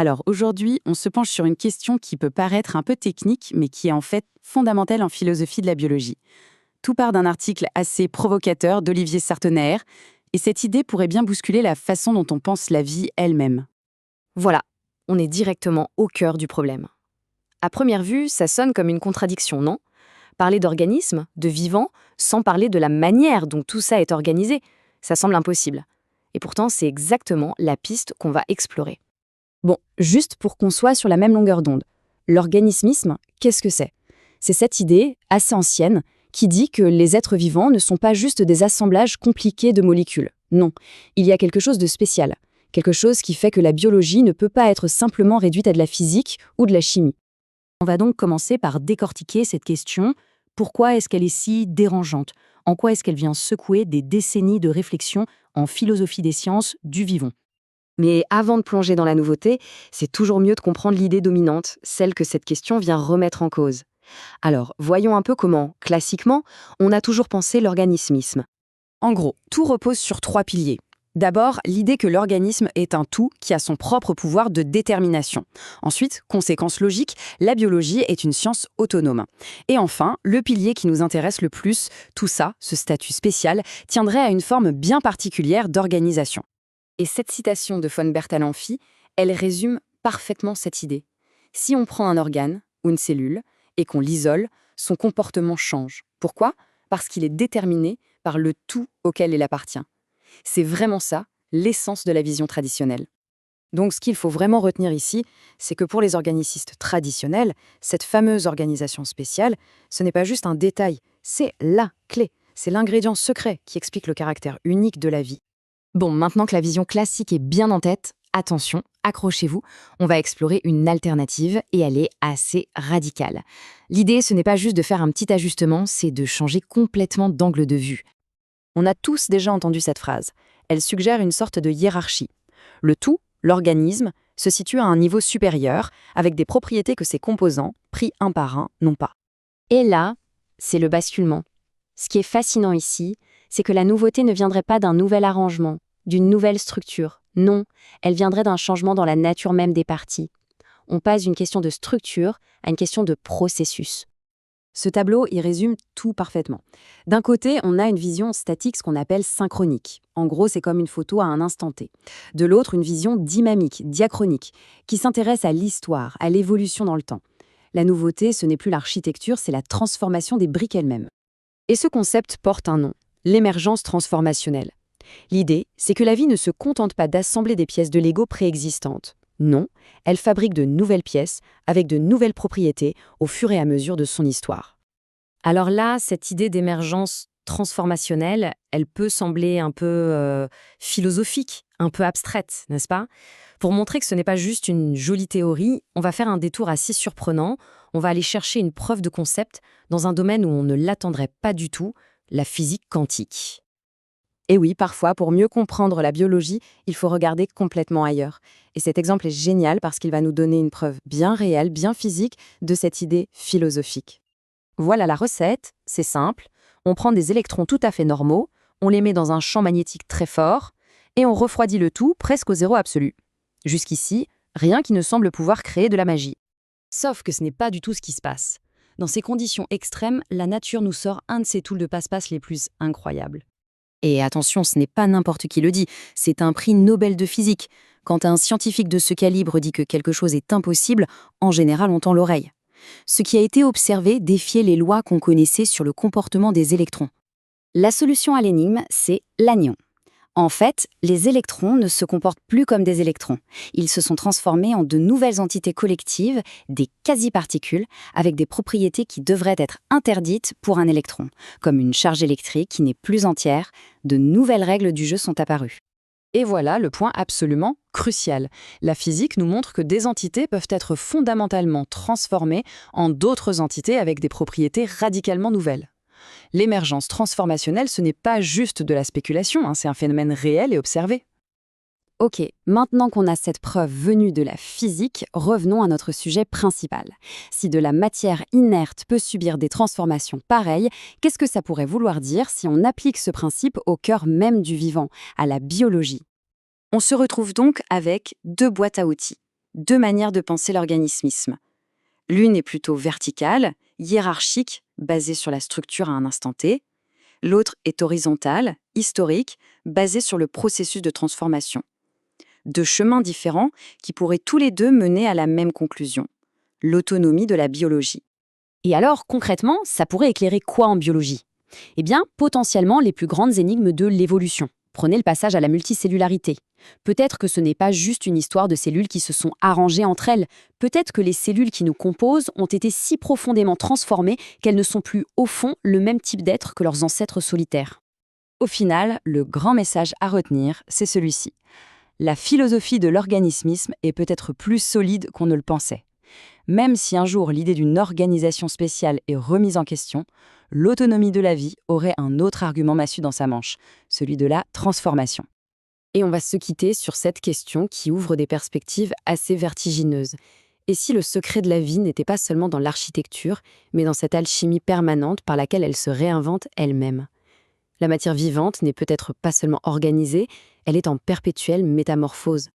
Alors aujourd'hui, on se penche sur une question qui peut paraître un peu technique, mais qui est en fait fondamentale en philosophie de la biologie. Tout part d'un article assez provocateur d'Olivier Sartenaer, et cette idée pourrait bien bousculer la façon dont on pense la vie elle-même. Voilà, on est directement au cœur du problème. À première vue, ça sonne comme une contradiction, non? Parler d'organisme, de vivant, sans parler de la manière dont tout ça est organisé, ça semble impossible. Et pourtant, c'est exactement la piste qu'on va explorer. Bon, juste pour qu'on soit sur la même longueur d'onde, l'organismisme, qu'est-ce que c'est? C'est cette idée, assez ancienne, qui dit que les êtres vivants ne sont pas juste des assemblages compliqués de molécules. Non, il y a quelque chose de spécial, quelque chose qui fait que la biologie ne peut pas être simplement réduite à de la physique ou de la chimie. On va donc commencer par décortiquer cette question. Pourquoi est-ce qu'elle est si dérangeante? En quoi est-ce qu'elle vient secouer des décennies de réflexion en philosophie des sciences du vivant? Mais avant de plonger dans la nouveauté, c'est toujours mieux de comprendre l'idée dominante, celle que cette question vient remettre en cause. Alors, voyons un peu comment, classiquement, on a toujours pensé l'organismisme. En gros, tout repose sur trois piliers. D'abord, l'idée que l'organisme est un tout qui a son propre pouvoir de détermination. Ensuite, conséquence logique, la biologie est une science autonome. Et enfin, le pilier qui nous intéresse le plus, tout ça, ce statut spécial, tiendrait à une forme bien particulière d'organisation. Et cette citation de von Bertalanffy, elle résume parfaitement cette idée. Si on prend un organe, ou une cellule, et qu'on l'isole, son comportement change. Pourquoi? Parce qu'il est déterminé par le tout auquel il appartient. C'est vraiment ça, l'essence de la vision traditionnelle. Donc ce qu'il faut vraiment retenir ici, c'est que pour les organicistes traditionnels, cette fameuse organisation spéciale, ce n'est pas juste un détail, c'est la clé, c'est l'ingrédient secret qui explique le caractère unique de la vie. Bon, maintenant que la vision classique est bien en tête, attention, accrochez-vous, on va explorer une alternative et elle est assez radicale. L'idée, ce n'est pas juste de faire un petit ajustement, c'est de changer complètement d'angle de vue. On a tous déjà entendu cette phrase. Elle suggère une sorte de hiérarchie. Le tout, l'organisme, se situe à un niveau supérieur, avec des propriétés que ses composants, pris un par un, n'ont pas. Et là, c'est le basculement. Ce qui est fascinant ici, c'est que la nouveauté ne viendrait pas d'un nouvel arrangement, d'une nouvelle structure. Non, elle viendrait d'un changement dans la nature même des parties. On passe d'une question de structure à une question de processus. Ce tableau y résume tout parfaitement. D'un côté, on a une vision statique, ce qu'on appelle synchronique. En gros, c'est comme une photo à un instant T. De l'autre, une vision dynamique, diachronique, qui s'intéresse à l'histoire, à l'évolution dans le temps. La nouveauté, ce n'est plus l'architecture, c'est la transformation des briques elles-mêmes. Et ce concept porte un nom, l'émergence transformationnelle. L'idée, c'est que la vie ne se contente pas d'assembler des pièces de Lego préexistantes. Non, elle fabrique de nouvelles pièces avec de nouvelles propriétés au fur et à mesure de son histoire. Alors là, cette idée d'émergence transformationnelle, elle peut sembler un peu philosophique, un peu abstraite, n'est-ce pas? Pour montrer que ce n'est pas juste une jolie théorie, on va faire un détour assez surprenant, on va aller chercher une preuve de concept dans un domaine où on ne l'attendrait pas du tout, la physique quantique. Et oui, parfois, pour mieux comprendre la biologie, il faut regarder complètement ailleurs. Et cet exemple est génial parce qu'il va nous donner une preuve bien réelle, bien physique de cette idée philosophique. Voilà la recette, c'est simple. On prend des électrons tout à fait normaux, on les met dans un champ magnétique très fort, et on refroidit le tout presque au zéro absolu. Jusqu'ici, rien qui ne semble pouvoir créer de la magie. Sauf que ce n'est pas du tout ce qui se passe. Dans ces conditions extrêmes, la nature nous sort un de ses tools de passe-passe les plus incroyables. Et attention, ce n'est pas n'importe qui le dit, c'est un prix Nobel de physique. Quand un scientifique de ce calibre dit que quelque chose est impossible, en général on tend l'oreille. Ce qui a été observé défiait les lois qu'on connaissait sur le comportement des électrons. La solution à l'énigme, c'est l'anion. En fait, les électrons ne se comportent plus comme des électrons. Ils se sont transformés en de nouvelles entités collectives, des quasi-particules, avec des propriétés qui devraient être interdites pour un électron, comme une charge électrique qui n'est plus entière. De nouvelles règles du jeu sont apparues. Et voilà le point absolument crucial. La physique nous montre que des entités peuvent être fondamentalement transformées en d'autres entités avec des propriétés radicalement nouvelles. L'émergence transformationnelle, ce n'est pas juste de la spéculation, c'est un phénomène réel et observé. Ok, maintenant qu'on a cette preuve venue de la physique, revenons à notre sujet principal. Si de la matière inerte peut subir des transformations pareilles, qu'est-ce que ça pourrait vouloir dire si on applique ce principe au cœur même du vivant, à la biologie? On se retrouve donc avec deux boîtes à outils. deux manières de penser l'organismisme. L'une est plutôt verticale, hiérarchique, basée sur la structure à un instant T. L'autre est horizontale, historique, basée sur le processus de transformation. Deux chemins différents qui pourraient tous les deux mener à la même conclusion, l'autonomie de la biologie. Et alors, concrètement, ça pourrait éclairer quoi en biologie? Eh bien, potentiellement les plus grandes énigmes de l'évolution. Prenez le passage à la multicellularité. Peut-être que ce n'est pas juste une histoire de cellules qui se sont arrangées entre elles. Peut-être que les cellules qui nous composent ont été si profondément transformées qu'elles ne sont plus, au fond, le même type d'être que leurs ancêtres solitaires. Au final, le grand message à retenir, c'est celui-ci. La philosophie de l'organismisme est peut-être plus solide qu'on ne le pensait. Même si un jour l'idée d'une organisation spéciale est remise en question, l'autonomie de la vie aurait un autre argument massu dans sa manche, celui de la transformation. Et on va se quitter sur cette question qui ouvre des perspectives assez vertigineuses. Et si le secret de la vie n'était pas seulement dans l'architecture, mais dans cette alchimie permanente par laquelle elle se réinvente elle-même? La matière vivante n'est peut-être pas seulement organisée, elle est en perpétuelle métamorphose.